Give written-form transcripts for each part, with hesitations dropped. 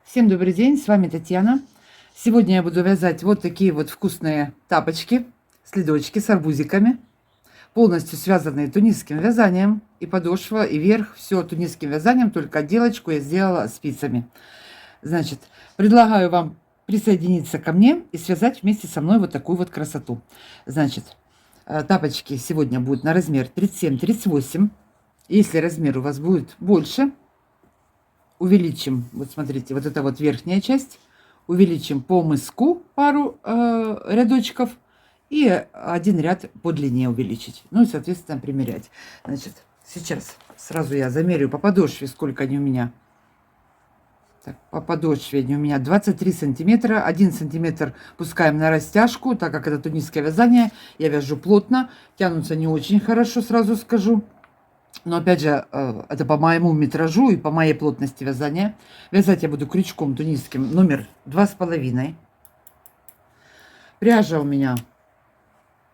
Всем добрый день, с вами Татьяна. Сегодня я буду вязать вот такие вот вкусные тапочки, следочки с арбузиками, полностью связанные тунисским вязанием, и подошва, и верх, все тунисским вязанием, только отделочку я сделала спицами. Значит, предлагаю вам присоединиться ко мне и связать вместе со мной вот такую вот красоту. Значит, тапочки сегодня будут на размер 37-38. Если размер у вас будет больше, увеличим, вот смотрите, вот эта вот верхняя часть, увеличим по мыску пару рядочков и один ряд по длине увеличить. Ну и, соответственно, примерять. Значит, сейчас сразу я замерю по подошве, сколько они у меня. Так, по подошве они у меня 23 сантиметра. 1 сантиметр пускаем на растяжку, так как это тунисское вязание. Я вяжу плотно, тянутся не очень хорошо, сразу скажу. Но опять же, это по моему метражу и по моей плотности вязания. Вязать я буду крючком тунисским номер 2,5. Пряжа у меня,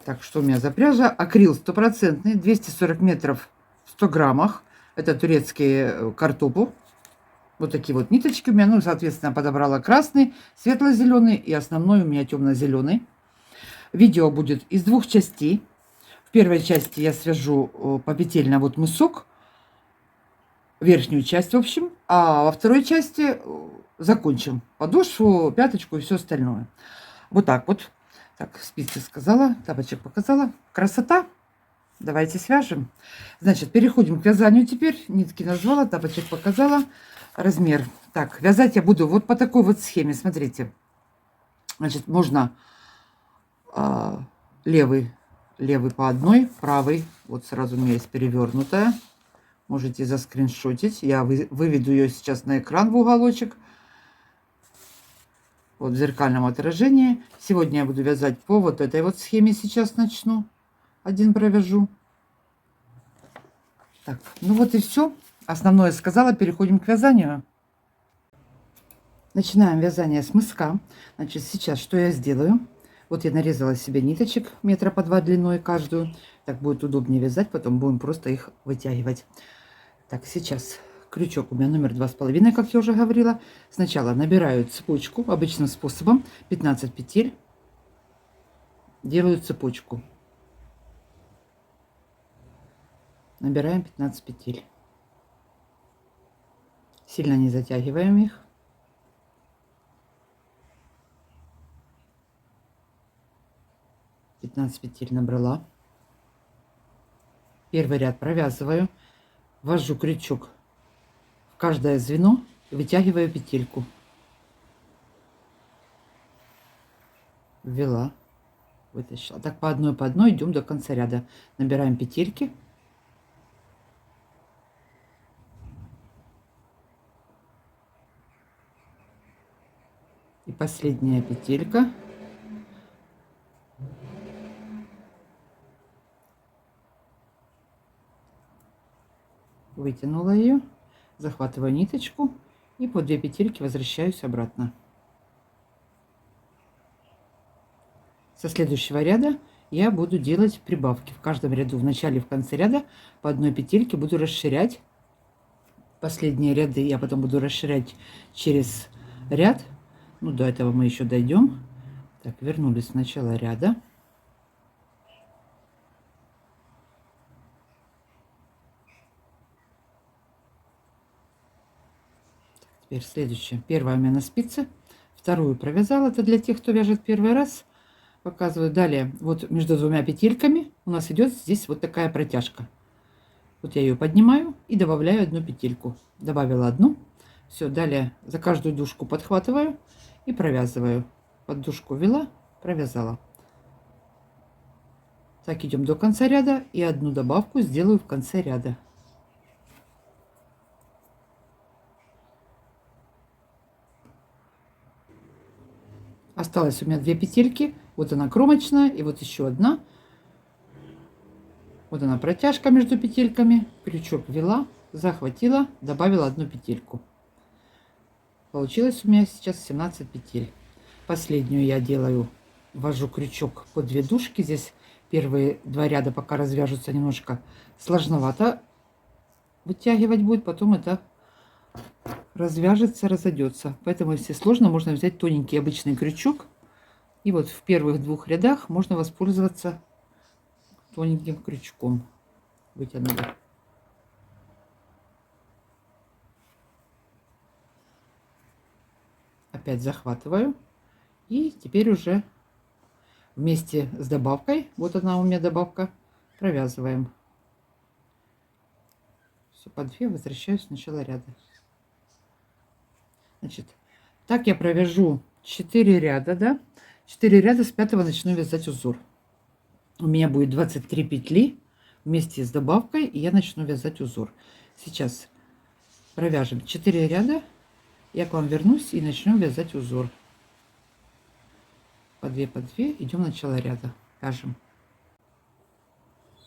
так, что у меня за пряжа? Акрил стопроцентный, 240 метров в 100 граммах. Это турецкие картопу. Вот такие вот ниточки у меня. Ну, соответственно, подобрала красный, светло-зеленый и основной у меня темно-зеленый. Видео будет из двух частей. В первой части я свяжу попетельно вот мысок, верхнюю часть, в общем, а во второй части закончим подошву, пяточку и все остальное. Вот так вот. Так, спицы сказала, тапочек показала. Красота. Давайте свяжем. Значит, переходим к вязанию теперь. Нитки назвала, тапочек показала. Размер. Так, вязать я буду вот по такой вот схеме. Смотрите. Значит, можно левый по одной, правый. Вот сразу у меня есть перевернутая. Можете заскриншотить. Я выведу ее сейчас на экран в уголочек. Вот в зеркальном отражении. Сегодня я буду вязать по вот этой вот схеме. Сейчас начну. Один провяжу. Так, ну вот и все. Основное сказала. Переходим к вязанию. Начинаем вязание с мыска. Значит, сейчас что я сделаю? Вот я нарезала себе ниточек метра по 2 длиной каждую. Так будет удобнее вязать. Потом будем просто их вытягивать. Так, сейчас крючок у меня номер 2,5, как я уже говорила. Сначала набираю цепочку обычным способом. 15 петель. Делаю цепочку. Набираем 15 петель. Сильно не затягиваем их. Петель набрала. Первый ряд провязываю. Ввожу крючок в каждое звено и вытягиваю петельку. Ввела, вытащила. Так по одной идем до конца ряда. Набираем петельки. И последняя петелька. Вытянула ее, захватываю ниточку и по 2 петельки возвращаюсь обратно. Со следующего ряда я буду делать прибавки. В каждом ряду, в начале и в конце ряда, по одной петельке буду расширять. Последние ряды я потом буду расширять через ряд. Ну, до этого мы еще дойдем. Так, вернулись в начало ряда. Теперь следующее. Первая у меня на спице. Вторую провязала. Это для тех, кто вяжет первый раз. Показываю. Далее, вот между двумя петельками у нас идет здесь вот такая протяжка. Вот я ее поднимаю и добавляю одну петельку. Добавила одну. Все, далее за каждую дужку подхватываю и провязываю. Под дужку ввела, провязала. Так, идем до конца ряда и одну добавку сделаю в конце ряда. Осталось у меня 2 петельки. Вот она кромочная и вот еще одна. Вот она протяжка между петельками. Крючок ввела, захватила, добавила одну петельку. Получилось у меня сейчас 17 петель. Последнюю я делаю, ввожу крючок по 2 дужки. Здесь первые 2 ряда пока развяжутся немножко сложновато вытягивать будет. Потом это развяжется, разойдется. Поэтому, если сложно, можно взять тоненький обычный крючок. И вот в первых двух рядах можно воспользоваться тоненьким крючком. Вытянули. Опять захватываю. И теперь уже вместе с добавкой, вот она у меня добавка, провязываем. Все по 2, возвращаюсь с начала ряда. Значит, так я провяжу 4 ряда, да? 4 ряда, с 5 начну вязать узор. У меня будет 23 петли вместе с добавкой, и я начну вязать узор. Сейчас провяжем 4 ряда, я к вам вернусь и начну вязать узор. По 2, по 2, идем в начало ряда, вяжем.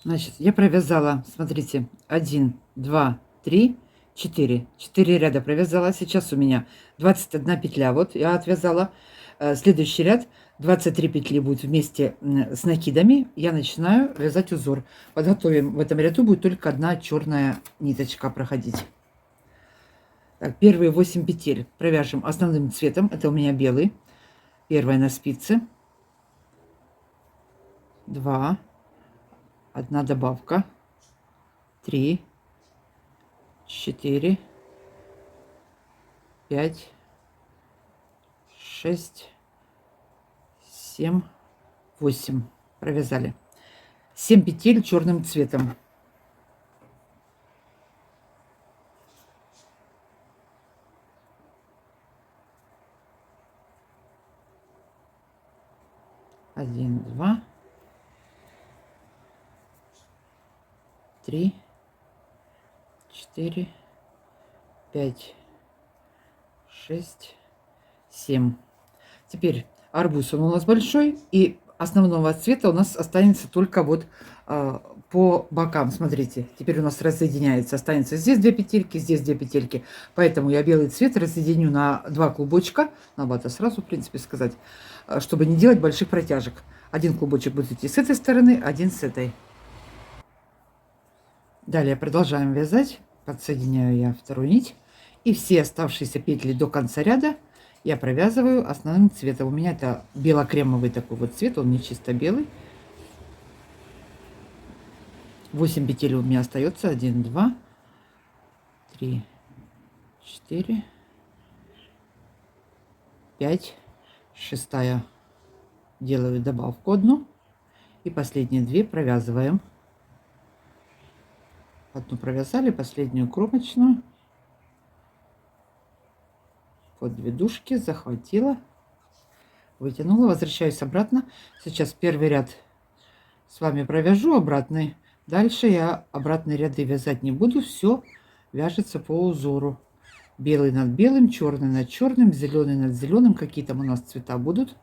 Значит, я провязала, смотрите, 1, 2, 3, 4. 4 ряда провязала. Сейчас у меня 21 петля. Вот я отвязала. Следующий ряд 23 петли будет вместе с накидами. Я начинаю вязать узор. Подготовим. В этом ряду будет только одна черная ниточка проходить. Так, первые 8 петель провяжем основным цветом. Это у меня белый. Первая на спице. 2. Одна добавка. 3. 4, 5, 6, 7, 8. Провязали. 7 петель черным цветом. Один, два, 3, 4, 5, 6, 7. Теперь арбуз он у нас большой, и основного цвета у нас останется только вот по бокам. Смотрите, теперь у нас разъединяется. Останется здесь 2 петельки, здесь 2 петельки. Поэтому я белый цвет разъединю на 2 клубочка. Надо это сразу, в принципе, сказать, чтобы не делать больших протяжек. Один клубочек будет идти с этой стороны, один с этой. Далее продолжаем вязать. Подсоединяю я вторую нить. И все оставшиеся петли до конца ряда я провязываю основным цветом. У меня это бело-кремовый такой вот цвет. Он не чисто белый. 8 петель у меня остается. 1, 2, 3, 4, 5. Шестая. Делаю добавку одну. И последние 2 провязываем. Одну провязали, последнюю кромочную. Под 2 дужки захватила, вытянула, возвращаюсь обратно. Сейчас первый ряд с вами провяжу обратный. Дальше я обратные ряды вязать не буду. Все вяжется по узору. Белый над белым, черный над черным, зеленый над зеленым. Какие там у нас цвета будут.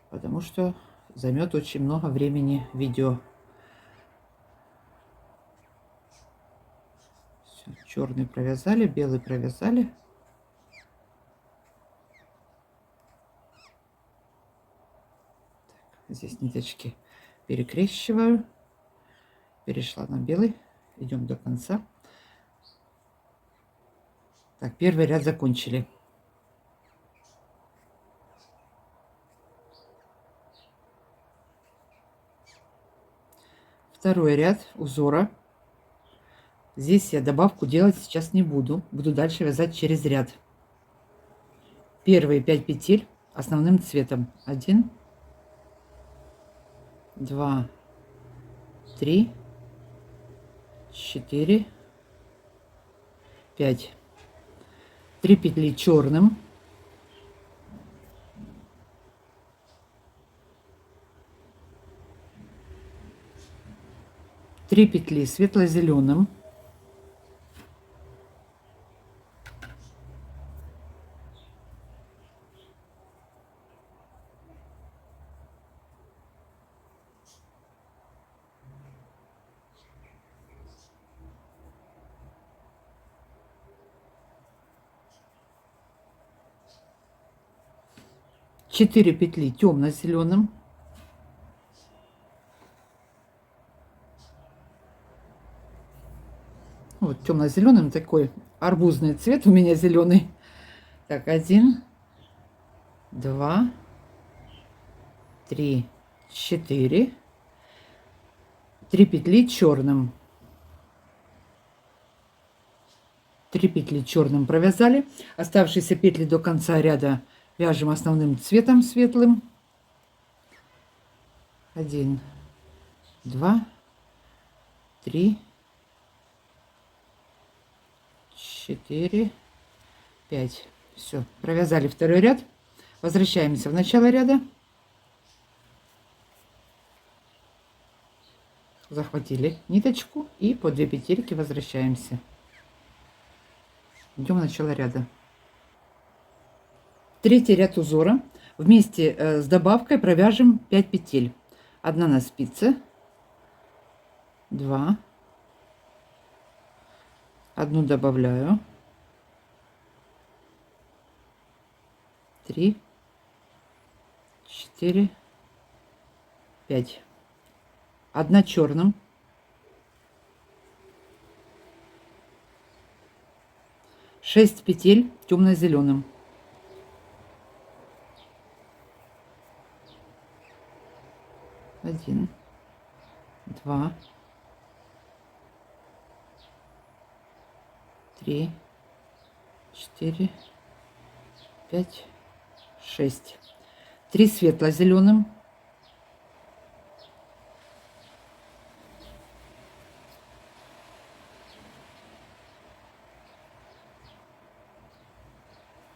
Потому что займет очень много времени видео. Все, черный провязали, белый провязали. Здесь ниточки перекрещиваю. Перешла на белый. Идем до конца. Так, первый ряд закончили. Второй ряд узора. Здесь я добавку делать сейчас не буду. Буду дальше вязать через ряд. Первые 5 петель основным цветом. 1, 2, 3, 4, 5. 3 петли черным. 3 петли светло-зеленым. 4 петли темно-зеленым. Вот темно-зеленым такой арбузный цвет у меня зеленый. Так, 1, 2, 3, 4. 3 петли черным. 3 петли черным провязали. Оставшиеся петли до конца ряда вяжем основным цветом светлым. 1, 2, 3, 4, 5. Все, провязали второй ряд. Возвращаемся в начало ряда. Захватили ниточку и по 2 петельки возвращаемся. Идем в начало ряда. Третий ряд узора. Вместе с добавкой провяжем 5 петель. 1 на спице, 2, 1 добавляю, 3, 4, 5. 1 черным, 6 петель темно-зеленым, 1, 2, 3, 4, 5, 6. 3 светло-зеленым,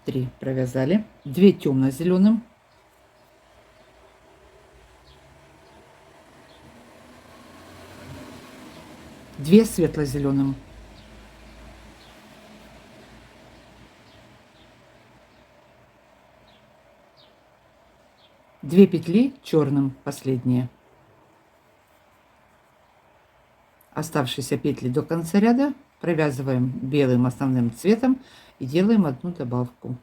3 провязали, 2 темно-зеленым, 2 светло-зеленым, 2 петли черным, последние. Оставшиеся петли до конца ряда провязываем белым основным цветом и делаем 1 добавку.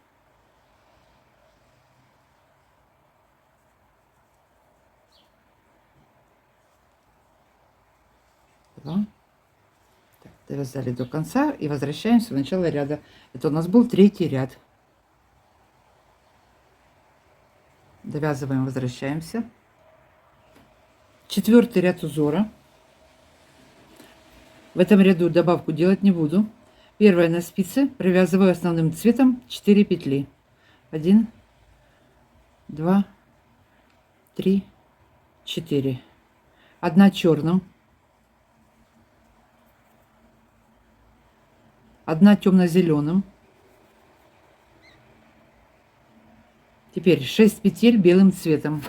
Так, довязали до конца и возвращаемся в начало ряда. Это у нас был третий ряд. Довязываем, возвращаемся. Четвертый ряд узора. В этом ряду добавку делать не буду. Первая на спице провязываю основным цветом 4 петли. 1, 2, 3, 4. 1 черным, 1 темно-зеленым. Теперь 6 петель белым цветом.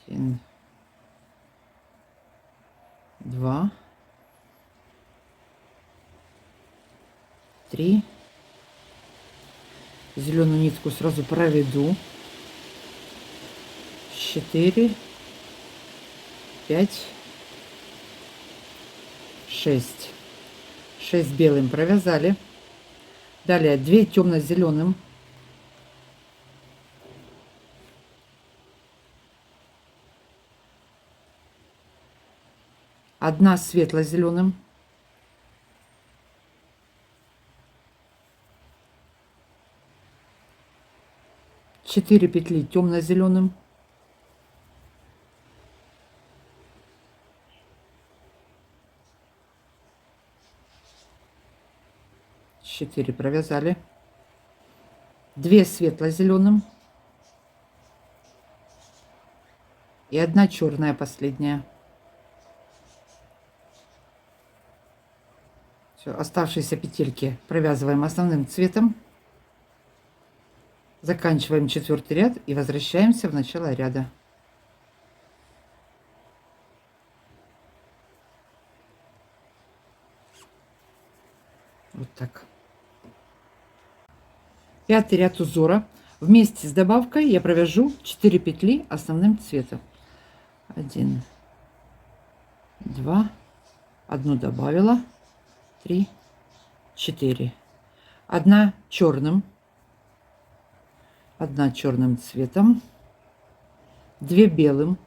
1, 2, 3. Зеленую нитку сразу проведу. 4, 5, 6. 6 белым провязали. Далее 2 темно-зеленым. 1 светло-зеленым. 4 петли темно-зеленым. 4 провязали. 2 светло-зеленым. И 1 черная последняя. Все, оставшиеся петельки провязываем основным цветом. Заканчиваем 4-й ряд и возвращаемся в начало ряда. Вот так. 5-й ряд узора. Вместе с добавкой я провяжу 4 петли основным цветом. 1, 2, 1 добавила, 3, 4. 1 черным, 1 черным цветом, 2 белым,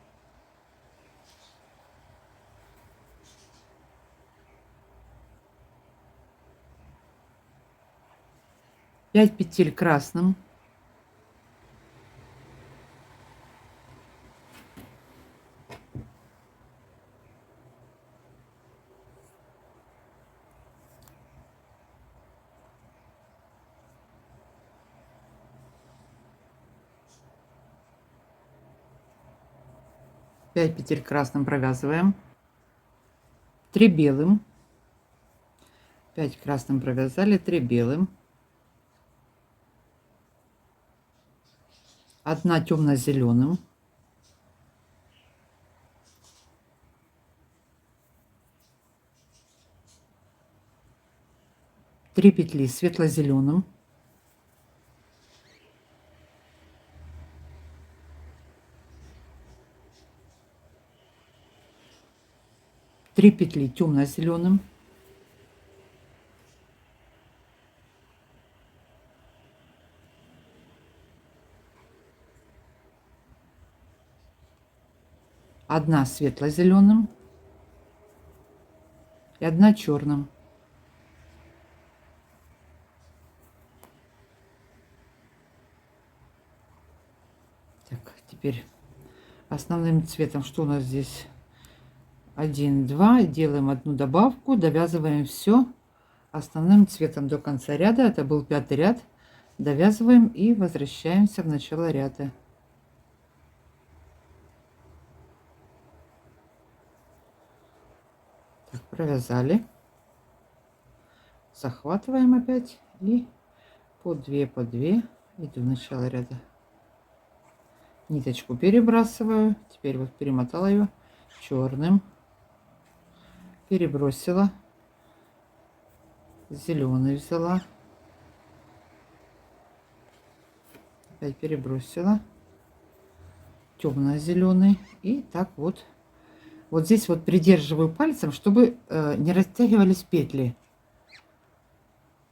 5 петель красным, 5 петель красным провязываем, 3 белым, 5 красным провязали, 3 белым, 1 темно-зеленым, 3 петли светло-зеленым, 3 петли темно-зеленым, 1 светло-зеленым и 1 черным. Так, теперь основным цветом, что у нас здесь? 1, 2, делаем 1 добавку, довязываем все основным цветом до конца ряда. Это был 5-й ряд. Довязываем и возвращаемся в начало ряда. Так, провязали, захватываем опять и по 2 иду в начало ряда. Ниточку перебрасываю, теперь вот перемотала ее черным, перебросила, зеленый взяла, опять перебросила, темно-зеленый, и так вот здесь вот придерживаю пальцем, чтобы не растягивались петли.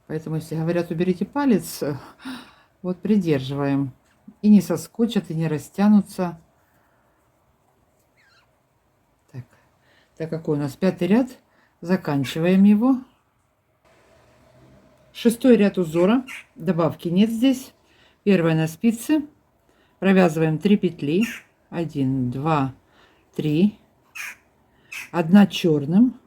Поэтому если говорят уберите палец, вот придерживаем, и не соскочат, и не растянутся. Так как у нас 5-й ряд, заканчиваем его. 6-й ряд узора, добавки нет здесь. Первая на спице, провязываем 3 петли, 1, 2, 3, 1 черным.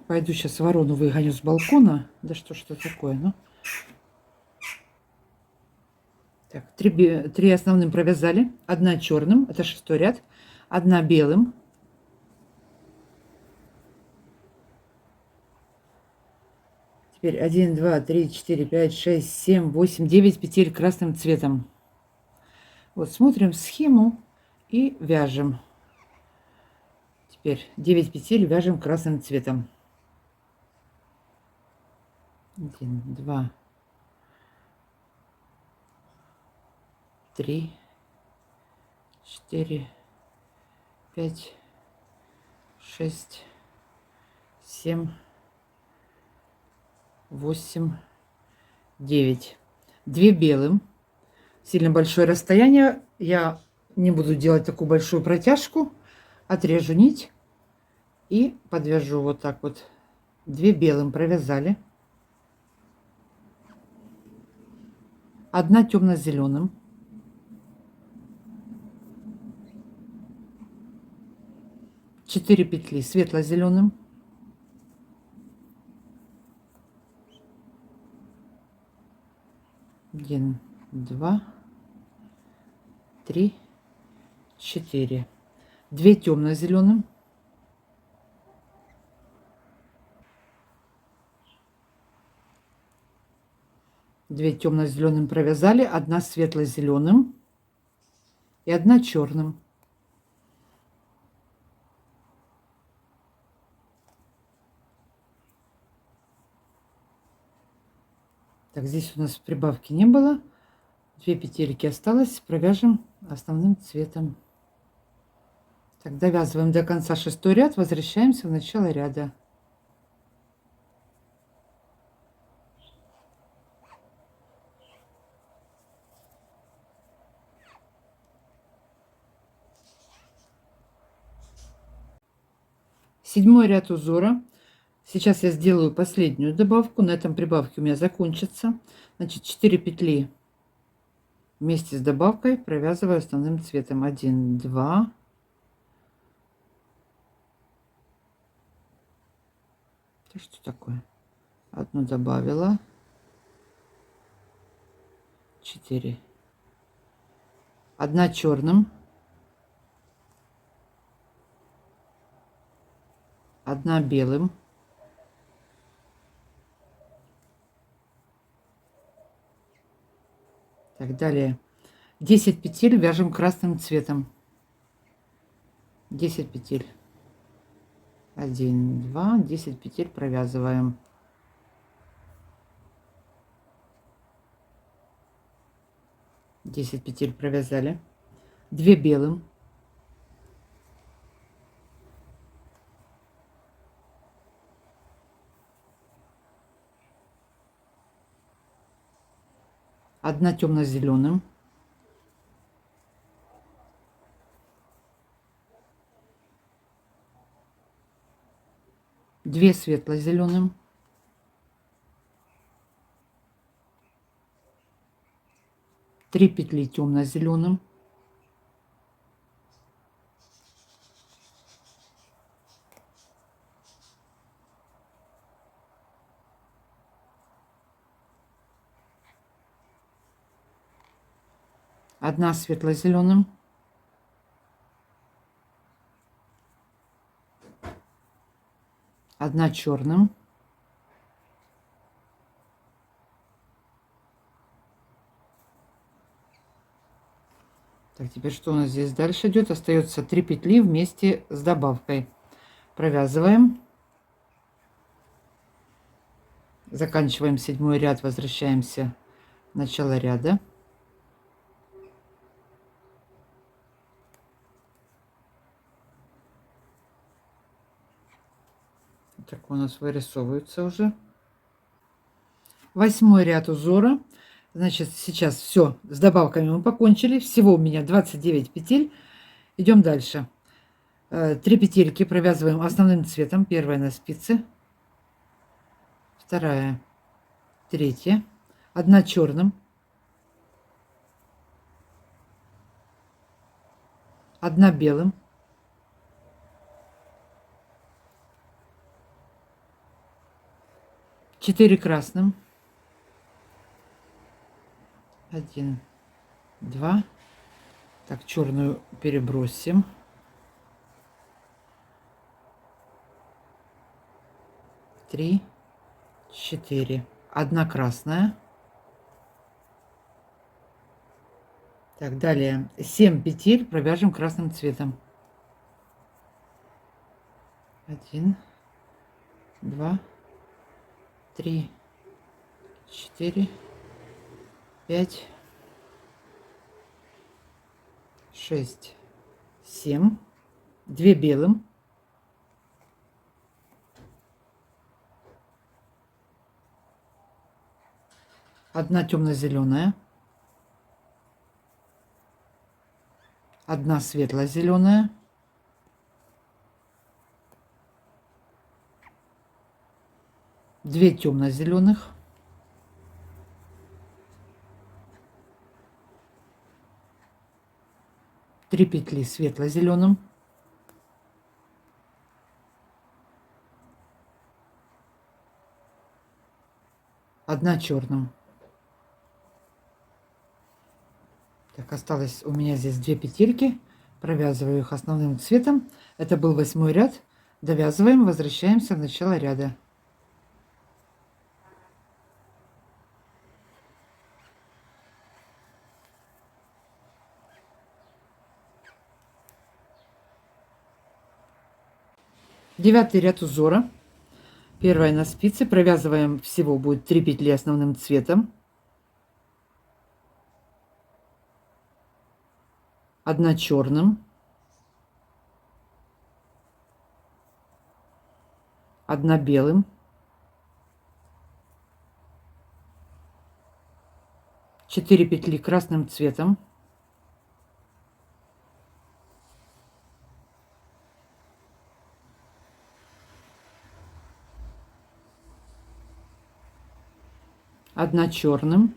Пойду сейчас ворону выгоню с балкона. Да что такое, ну. Так, 3 основным провязали, 1 черным, это 6-й ряд, 1 белым, 1, 2, 3, 4, 5, 6, 7, 8, 9 петель красным цветом. Вот смотрим схему и вяжем. Теперь 9 петель вяжем красным цветом. 1, 2, 3, 4, 5, 6, 7, 8, 9. 2 белым. Сильно большое расстояние. Я не буду делать такую большую протяжку. Отрежу нить и подвяжу вот так вот. 2 белым провязали. 1 темно-зеленым. 4 петли светло-зеленым. 1, 2, 3, 4. 2 темно-зеленым. 2 темно-зеленым провязали, 1 светло-зеленым и 1 черным. Так, здесь у нас прибавки не было. 2 петельки осталось, провяжем основным цветом. Так, довязываем до конца 6-й ряд, возвращаемся в начало ряда. Седьмой ряд узора. Сейчас я сделаю последнюю добавку. На этом прибавки у меня закончатся. Значит, 4 петли вместе с добавкой провязываю основным цветом. 1, 2. Это что такое? Одну добавила. 4. Одна черным. Одна белым. Так, далее 10 петель вяжем красным цветом. 10 петель. 1, 2, 10 петель провязываем. 10 петель провязали. 2 белым. 1 темно-зеленым. 2 светло-зеленым. 3 петли темно-зеленым. 1 светло-зеленым. 1 черным. 'Так, теперь что у нас здесь дальше идет? Остается 3 петли вместе с добавкой. Провязываем. Заканчиваем 7 ряд, возвращаемся в начало ряда. Так у нас вырисовывается уже. 8 ряд узора. Значит, сейчас все, с добавками мы покончили. Всего у меня 29 петель. Идем дальше. 3 петельки провязываем основным цветом. Первая на спице, вторая, третья. 1 черным, 1 белым, 4 красным, 1, 2. Так, черную перебросим. 3, 4. 1 красная. Так, далее 7 петель провяжем красным цветом. 1, 2, 3, 4, 5, 6, 7. 2 белым. 1 темно-зеленая. 1 светло-зеленая. 2 темно-зеленых. 3 петли светло-зеленым. 1 черным. Так, осталось у меня здесь 2 петельки. Провязываю их основным цветом. Это был 8 ряд. Довязываем, возвращаемся в начало ряда. Девятый ряд узора. Первая на спице. Провязываем, всего будет 3 петли основным цветом. 1 черным. 1 белым. 4 петли красным цветом. 1 черным,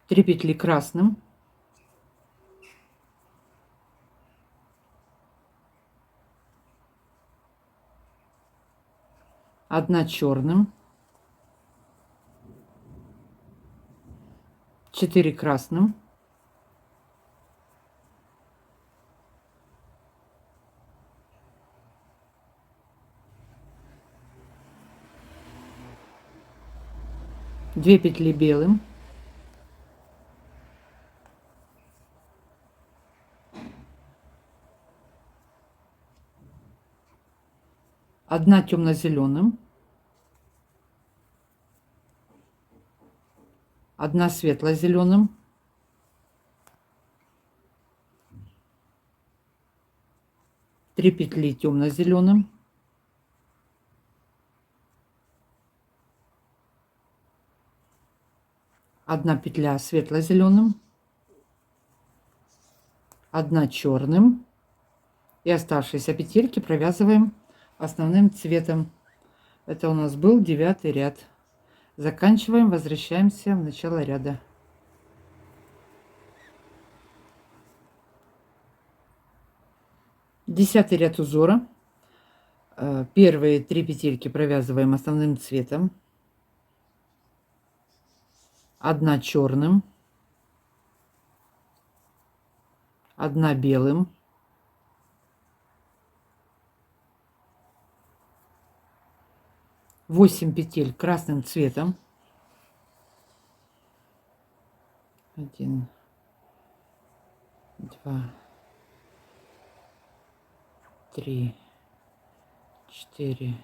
3 петли красным, 1 черным, 4 красным, 2 петли белым, 1 темно-зеленым, 1 светло-зеленым, 3 петли темно-зеленым, 1 петля светло-зеленым, 1 черным, и оставшиеся петельки провязываем основным цветом. Это у нас был 9 ряд. Заканчиваем, возвращаемся в начало ряда. Десятый ряд узора. Первые 3 петельки провязываем основным цветом. 1 черным, 1 белым, 8 петель красным цветом, 1, 2, 3, 4,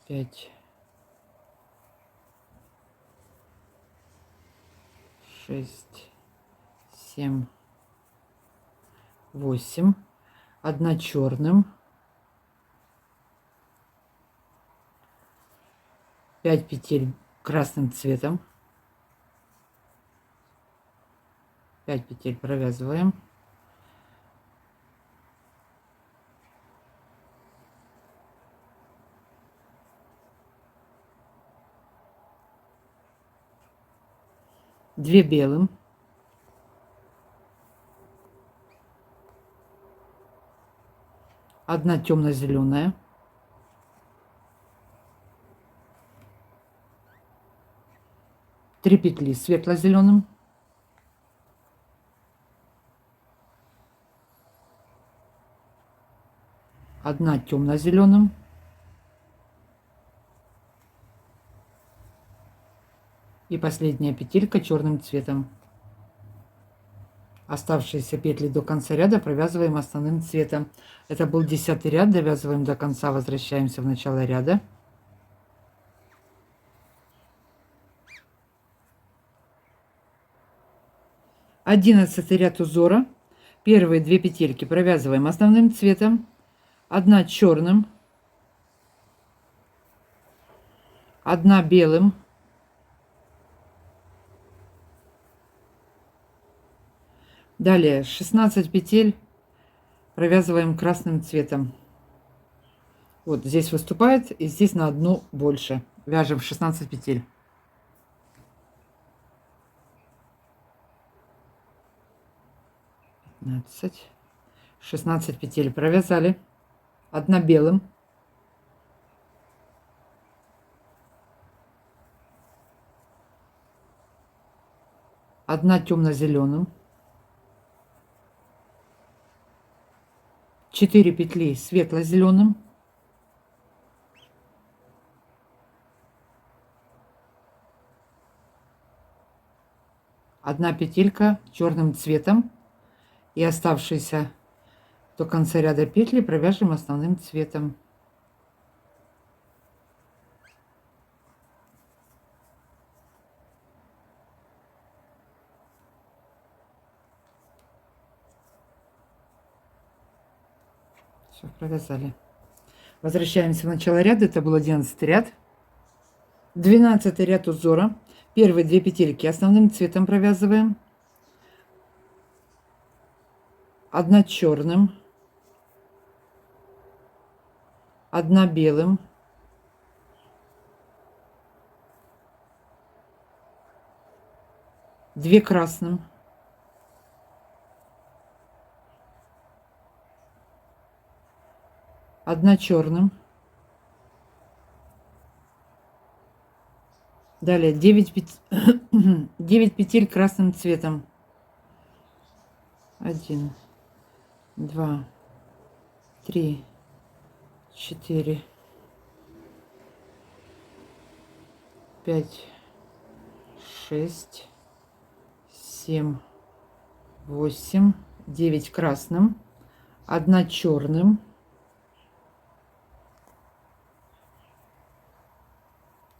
5, 6, 7, 8, 1 черным, 5 петель красным цветом, 5 петель провязываем, 2 белым, 1 темно-зеленая, 3 петли светло-зеленым, 1 темно-зеленым, и последняя петелька черным цветом. Оставшиеся петли до конца ряда провязываем основным цветом. Это был 10 ряд, довязываем до конца, возвращаемся в начало ряда. 11 ряд узора. Первые 2 петельки провязываем основным цветом, 1 черным, 1 белым, 16 петель провязываем красным цветом. Вот здесь выступает, и здесь на одну больше. Вяжем 16 петель. 16 петель провязали, 1 белым, 1 темно-зеленым, 4 петли светло-зеленым, 1 петелька черным цветом, и оставшиеся до конца ряда петли провяжем основным цветом. Все, провязали. Возвращаемся в начало ряда. Это был 11 ряд. 12 ряд узора. Первые 2 петельки основным цветом провязываем. одна черным, одна белым, две красным, одна черным, далее 9 петель красным цветом, 1, 2, 3, 4, 5, 6, 7, 8, 9 красным, одна черным,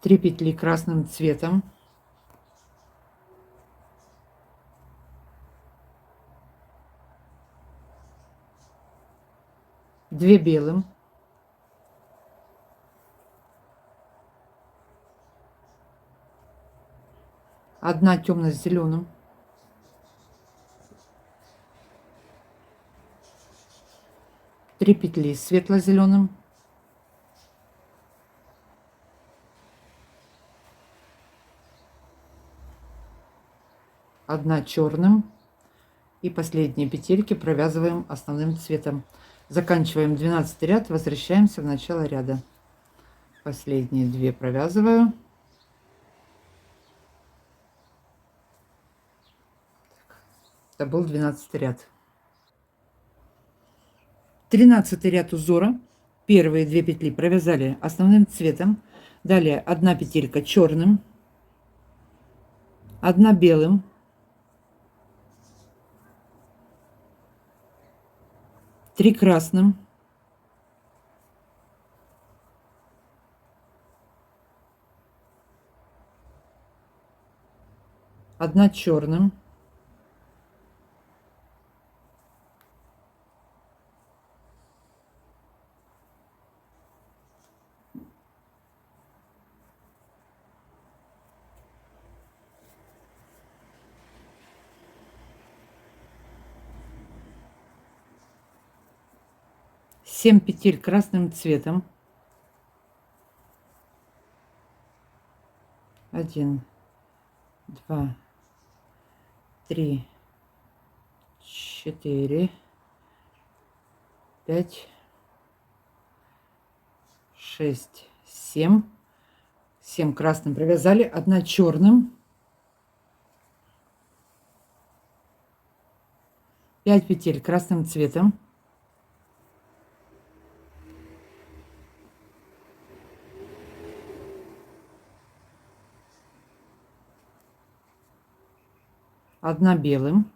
3 петли красным цветом, 2 белым, 1 темно-зеленым, 3 петли светло-зеленым, 1 черным, и последние петельки провязываем основным цветом. Заканчиваем 12 ряд, возвращаемся в начало ряда. Последние 2 провязываю. Это был 12 ряд. 13 ряд узора. Первые 2 петли провязали основным цветом. Далее 1 петелька черным, 1 белым, 3 красным, 1 черным, 7 петель красным цветом, 1, 2, 3, 4, 5, 6, 7. 7 красным провязали, 1 черным, 5 петель красным цветом, 1 белым,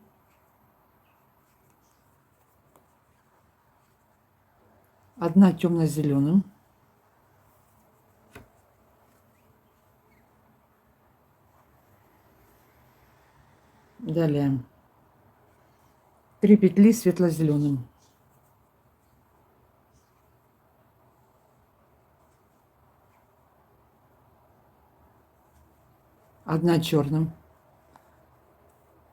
1 темно-зеленым, 3 петли светло-зеленым, 1 черным,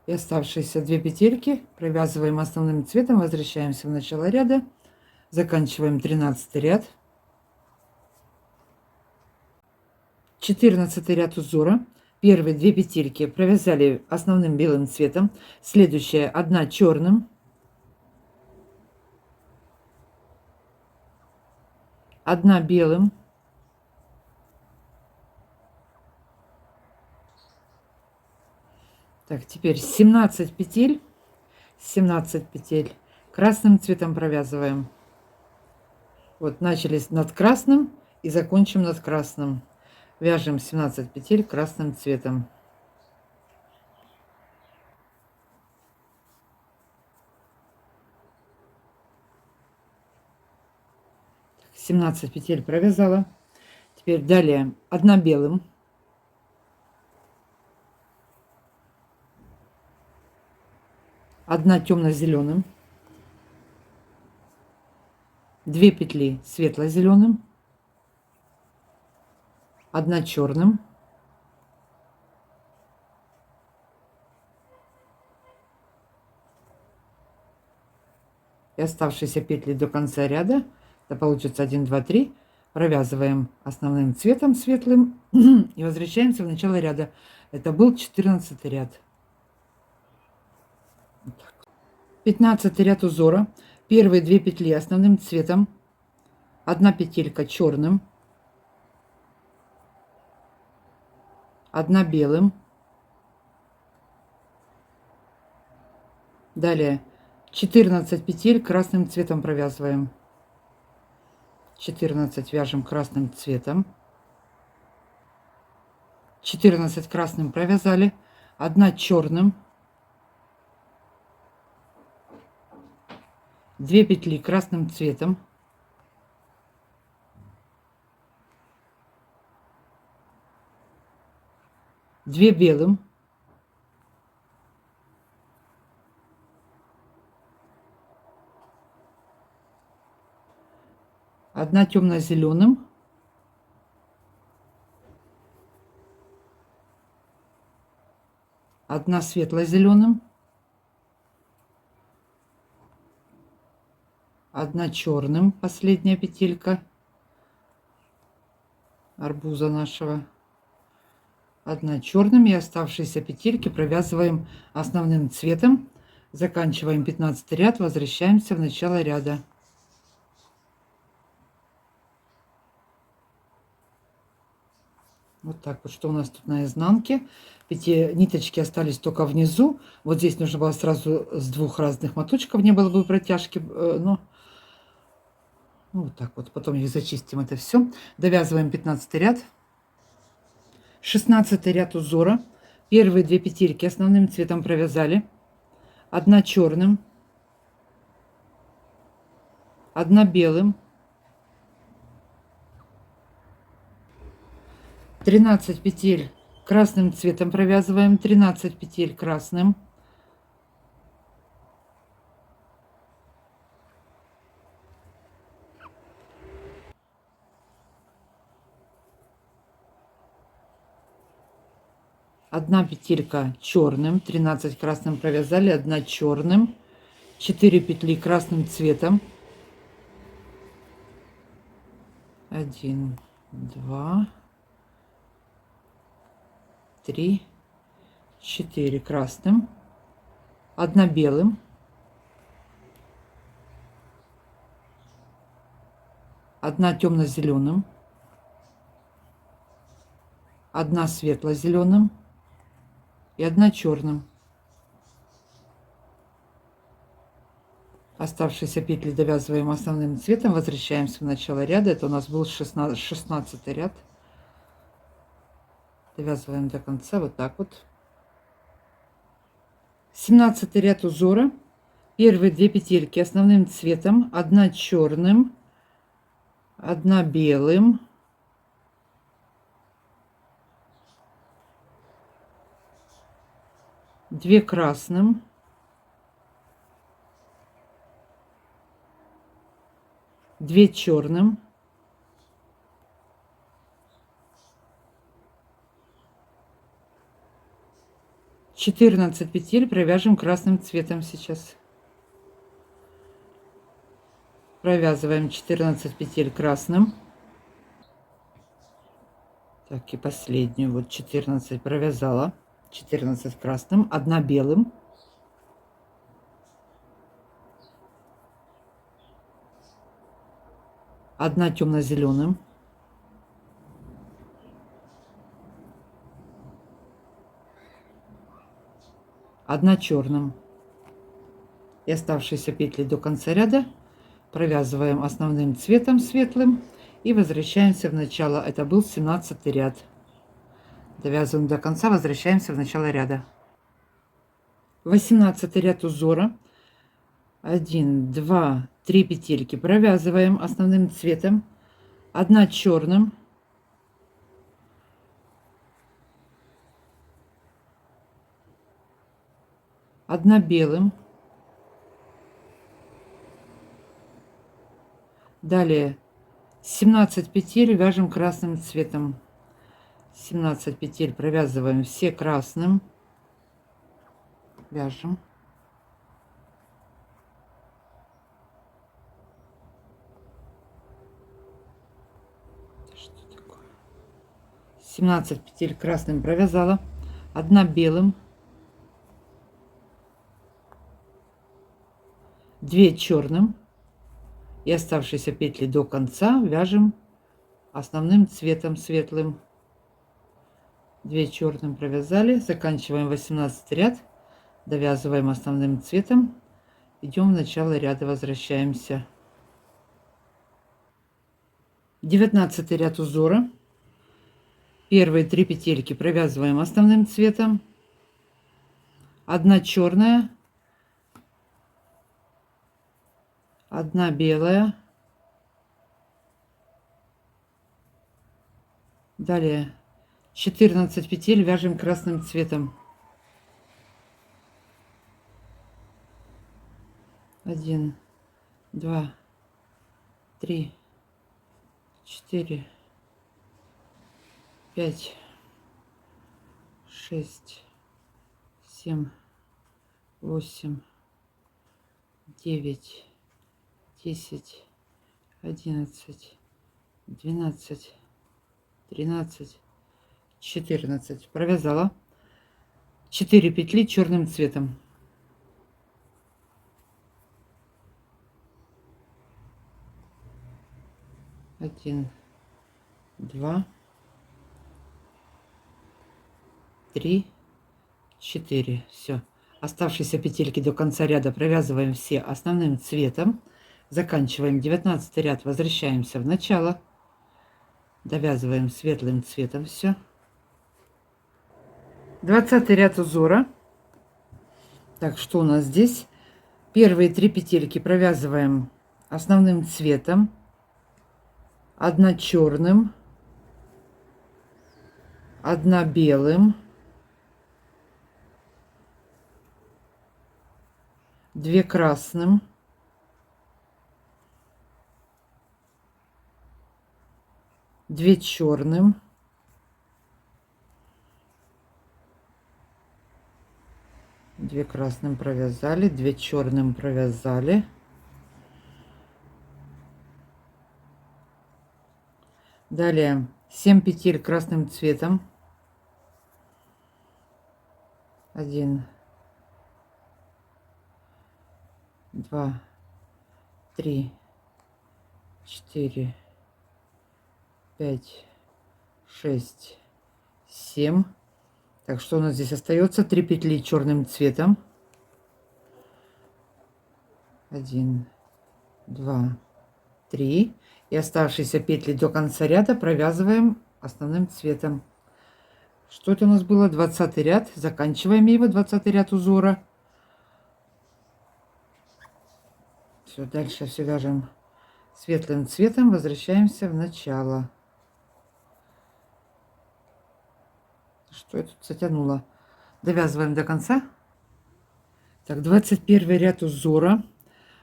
и оставшиеся 2 петельки провязываем основным цветом, возвращаемся в начало ряда, заканчиваем 13 ряд. 14 ряд узора. Первые 2 петельки провязали основным белым цветом, следующая 1 черным, 1 белым, 17 петель, 17 петель красным цветом провязываем. Вот начали над красным и закончим над красным. Вяжем 17 петель красным цветом. 17 петель провязала. Теперь далее 1 белым, 1 темно-зеленым, 2 петли светло-зеленым, 1 черным, и оставшиеся петли до конца ряда, это получится 1, 2, 3, провязываем основным цветом светлым и возвращаемся в начало ряда. Это был 14 ряд. 15 ряд узора. Первые 2 петли основным цветом, 1 петелька черным, 1 белым. Далее 14 петель красным цветом провязываем. 14 вяжем красным цветом. 14 красным провязали, 1 черным, 2 петли красным цветом, 2 белым, 1 темно-зеленым, 1 светло-зеленым, 1 черным, последняя петелька арбуза нашего, 1 черным, и оставшиеся петельки провязываем основным цветом. Заканчиваем 15 ряд, возвращаемся в начало ряда. Вот так вот, что у нас тут на изнанке. Эти ниточки остались только внизу. Вот здесь нужно было сразу с 2 разных моточков, не было бы протяжки, но ну, вот так вот. Потом их зачистим, это все. Довязываем 15 ряд. 16 ряд узора. Первые 2 петельки основным цветом провязали. 1 черным, 1 белым, 13 петель красным цветом провязываем, 13 петель красным, 1 петелька черным, 13 красным провязали, 1 черным, 4 петли красным цветом, 1, 2, 3, 4 красным, 1 белым, 1 темно-зеленым, 1 светло-зеленым и 1 черным. Оставшиеся петли довязываем основным цветом, возвращаемся в начало ряда. Это у нас был 16 ряд. Довязываем до конца вот так вот. 17 ряд узора. Первые 2 петельки основным цветом, 1 черным, 1 белым, 2 красным, 2 черным, 14 петель провяжем красным цветом сейчас. Провязываем 14 петель красным. Так, и последнюю, вот 14 провязала. 14 красным, 1 белым, 1 темно-зеленым, 1 черным. И оставшиеся петли до конца ряда провязываем основным цветом светлым и возвращаемся в начало. Это был 17 ряд. Довязываем до конца, возвращаемся в начало ряда. 18 ряд узора. 1, 2, 3 петельки провязываем основным цветом, 1 черным, 1 белым, далее 17 петель вяжем красным цветом, 17 петель провязываем все красным, вяжем. 17 петель красным провязала, 1 белым, 2 черным и оставшиеся петли до конца вяжем основным цветом светлым. 2 черным провязали, заканчиваем 18 ряд, довязываем основным цветом, идем в начало ряда, возвращаемся. 19 ряд узора. Первые 3 петельки провязываем основным цветом, 1 черная, 1 белая, далее 14 петель вяжем красным цветом. 1, 2, 3, 4, 5, 6, 7, 8, 9, 10, 11, 12, 13, 14. Провязала 4 петли черным цветом. 1, 2, 3, 4. Все. Оставшиеся петельки до конца ряда провязываем все основным цветом. Заканчиваем 19 ряд, возвращаемся в начало. Довязываем светлым цветом все. 20 ряд узора. Так, что у нас здесь? Первые 3 петельки провязываем основным цветом. 1 черным, 1 белым, 2 красным, 2 черным, 2 красным провязали, 2 черным провязали, далее 7 петель красным цветом, 1, 2, 3, 4, 5, 6, 7. Так, что у нас здесь остается? 3 петли черным цветом. 1, 2, 3. И оставшиеся петли до конца ряда провязываем основным цветом. Что это у нас было? 20 ряд. Заканчиваем его, 20 ряд узора. Все, дальше все вяжем светлым цветом. Возвращаемся в начало. Что я тут затянула? Довязываем до конца. Так, 21 ряд узора.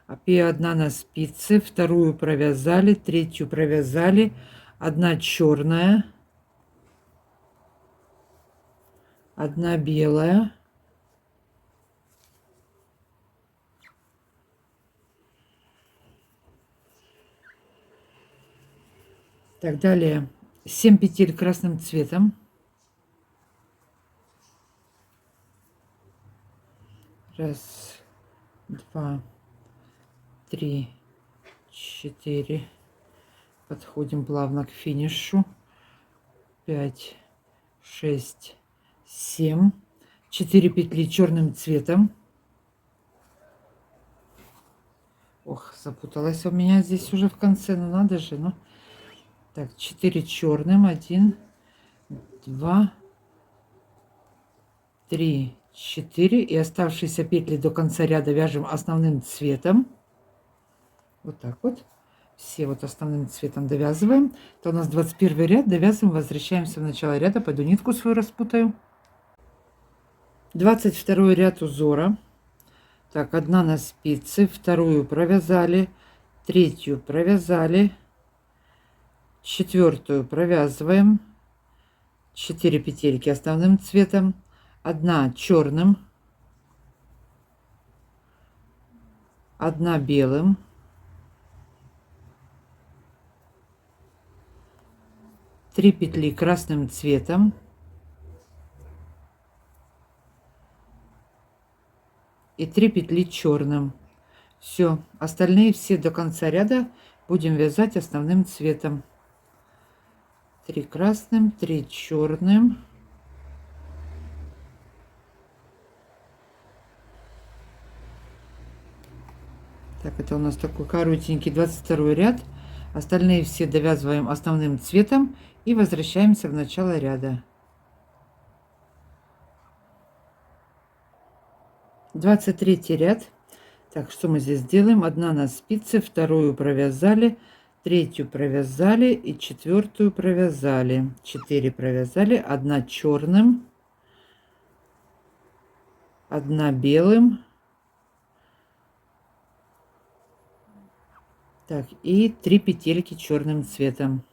Опять 1 на спице, 2 провязали, 3 провязали, 1 черная, 1 белая, так, далее 7 петель красным цветом, 1, 2, 3, 4, подходим плавно к финишу, 5, 6, 7, 4 петли черным цветом. Ох, запуталась у меня здесь уже в конце, ну надо же, ну. Так, 4 черным, 1, 2, 3, 4. И оставшиеся петли до конца ряда вяжем основным цветом. Вот так вот. Все вот основным цветом довязываем. Это у нас 21 ряд. Довязываем, возвращаемся в начало ряда. Пойду нитку свою распутаю. 22 ряд узора. Так, 1 на спице, 2 провязали, 3 провязали, 4 провязываем, 4 петельки основным цветом, 1 черным, 1 белым, 3 петли красным цветом и 3 петли черным. Все, остальные все до конца ряда будем вязать основным цветом. 3 красным, 3 черным. Так, это у нас такой коротенький 22 ряд. Остальные все довязываем основным цветом и возвращаемся в начало ряда. 23 ряд. Так, что мы здесь делаем? Одна на спице, вторую провязали, третью провязали и четвертую провязали. 4 провязали, одна черным, одна белым. Так, и 3 петельки черным цветом.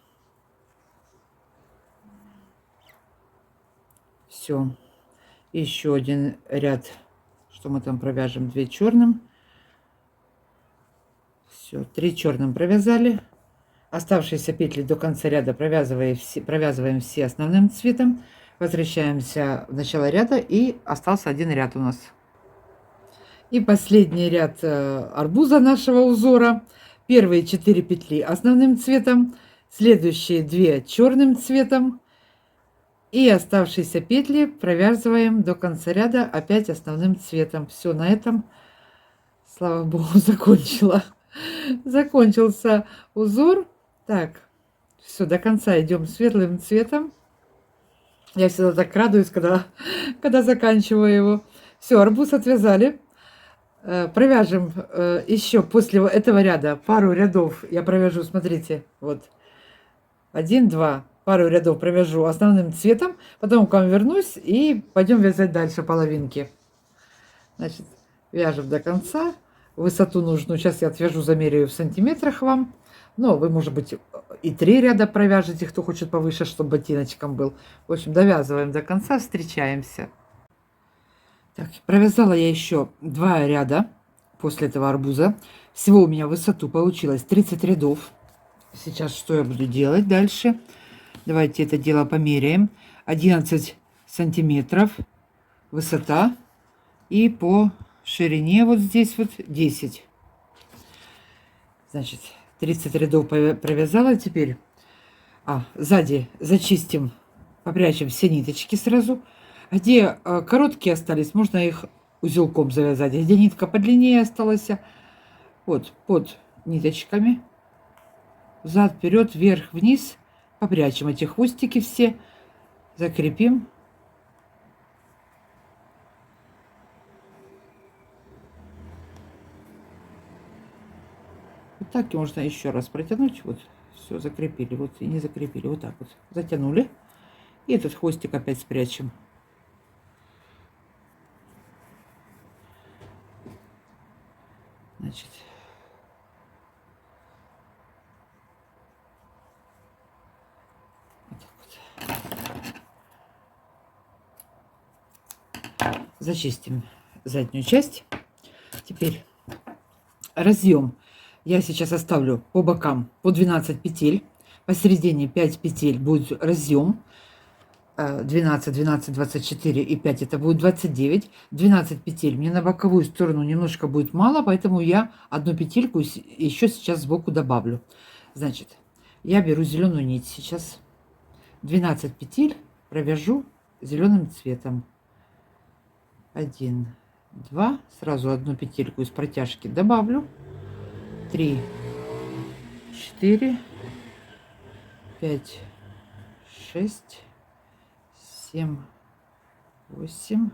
Все. Еще один ряд, что мы там провяжем, 2 черным. Все, 3 черным провязали. Оставшиеся петли до конца ряда провязываем все основным цветом. Возвращаемся в начало ряда, и остался один ряд у нас. И последний ряд арбуза нашего узора. Первые 4 петли основным цветом, следующие 2 черным цветом, и оставшиеся петли провязываем до конца ряда опять основным цветом. Все, на этом, слава богу, закончился узор. Так, все, до конца идем светлым цветом. Я всегда так радуюсь, когда заканчиваю его. Все, арбуз отвязали. Провяжем еще после этого ряда пару рядов. Я провяжу, смотрите, вот 1, 2, пару рядов провяжу основным цветом, потом к вам вернусь и пойдем вязать дальше половинки. Значит, вяжем до конца. Высоту нужную сейчас я отвяжу, замеряю в сантиметрах вам. Но вы, может быть, и 3 ряда провяжете, кто хочет повыше, чтобы ботиночком был. В общем, довязываем до конца, встречаемся. Так, провязала я еще 2 ряда после этого арбуза. Всего у меня в высоту получилось 30 рядов. Сейчас что я буду делать дальше? Давайте это дело померяем. 11 сантиметров высота. И по ширине вот здесь вот 10. Значит, 30 рядов провязала. Теперь сзади зачистим, попрячем все ниточки сразу. Где короткие остались, можно их узелком завязать. Где нитка подлиннее осталась, вот под ниточками, взад, вперед, вверх, вниз, попрячем эти хвостики все, закрепим. Вот так и можно еще раз протянуть. Вот, все, закрепили. Вот и не закрепили. Вот так вот затянули. И этот хвостик опять спрячем. Значит, вот так вот. Зачистим заднюю часть. Теперь разъем я сейчас оставлю по бокам по 12 петель. Посередине 5 петель будет разъем. 12, 12, 24 и 5 это будет 29. 12 петель мне на боковую сторону немножко будет мало, поэтому я одну петельку еще сейчас сбоку добавлю. Значит, я беру зеленую нить сейчас. 12 петель провяжу зеленым цветом. 1, 2, сразу одну петельку из протяжки добавлю. 3, 4, 5, 6, 7, 8,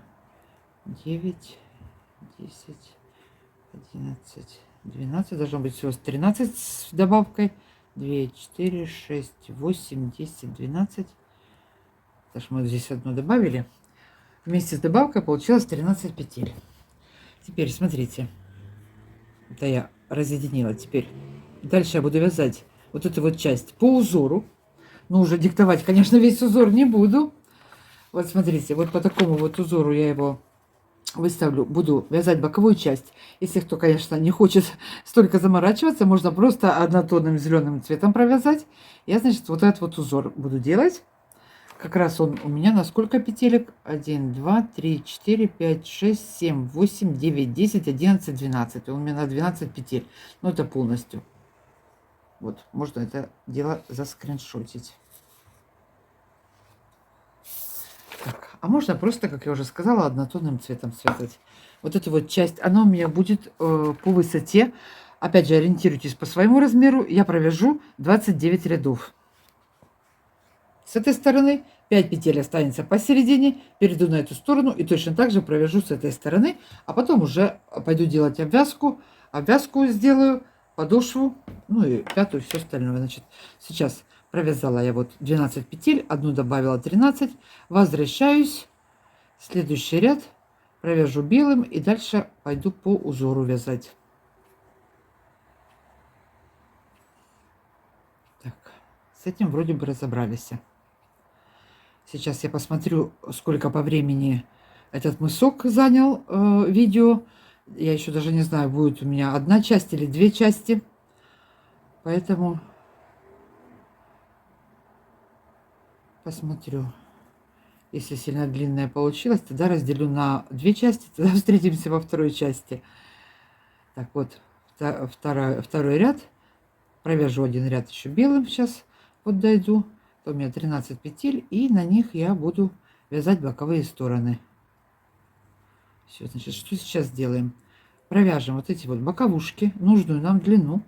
9, 10, 11, 12. Должно быть всего 13 с добавкой. 2, 4, 6, 8, 10, 12. Потому что мы здесь одну добавили. Вместе с добавкой получилось 13 петель. Теперь смотрите. Это я разъединила. Теперь дальше я буду вязать вот эту вот часть по узору. Но уже диктовать, конечно, весь узор не буду. Вот смотрите, вот по такому вот узору я его выставлю, буду вязать боковую часть. Если кто, конечно, не хочет столько заморачиваться, можно просто однотонным зеленым цветом провязать. Я, значит, вот этот вот узор буду делать. Как раз он у меня на сколько петелек? 1, 2, 3, 4, 5, 6, 7, 8, 9, 10, 11, 12. Он у меня на 12 петель. Ну, это полностью. Вот, можно это дело заскриншотить. Так, а можно просто, как я уже сказала, однотонным цветом связать. Вот эта вот часть, она у меня будет по высоте. Опять же, ориентируйтесь по своему размеру. Я провяжу 29 рядов. С этой стороны 5 петель останется посередине, перейду на эту сторону и точно так же провяжу с этой стороны, а потом уже пойду делать обвязку. Обвязку сделаю, подошву, ну и пятую, все остальное. Значит, сейчас провязала я вот 12 петель, одну добавила 13, возвращаюсь, следующий ряд провяжу белым и дальше пойду по узору вязать. Так, с этим вроде бы разобрались. Сейчас я посмотрю, сколько по времени этот мысок занял видео. Я еще даже не знаю, будет у меня одна часть или две части. Поэтому посмотрю. Если сильно длинная получилась, тогда разделю на две части. Тогда встретимся во второй части. Так вот, второй ряд. Провяжу один ряд еще белым. Сейчас вот дойду. У меня 13 петель, и на них я буду вязать боковые стороны. Все, значит, что сейчас сделаем? Провяжем вот эти вот боковушки, нужную нам длину.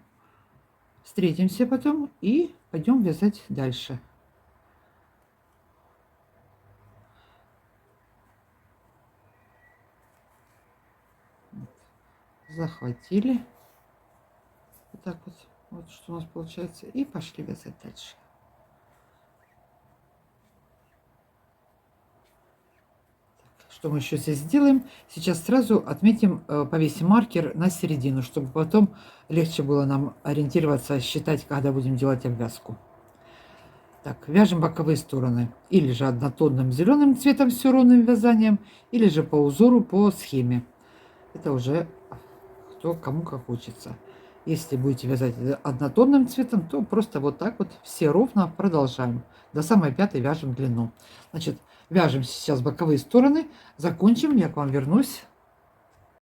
Встретимся потом и пойдем вязать дальше. Захватили. Вот так вот. Вот что у нас получается. И пошли вязать дальше. Что мы еще здесь сделаем? Сейчас сразу отметим, повесим маркер на середину, чтобы потом легче было нам ориентироваться, считать, когда будем делать обвязку. Так, вяжем боковые стороны. Или же однотонным зеленым цветом все ровным вязанием, или же по узору, по схеме. Это уже кто кому как хочется. Если будете вязать однотонным цветом, то просто вот так вот все ровно продолжаем. До самой пятой вяжем длину. Значит, вяжем сейчас боковые стороны. Закончим, я к вам вернусь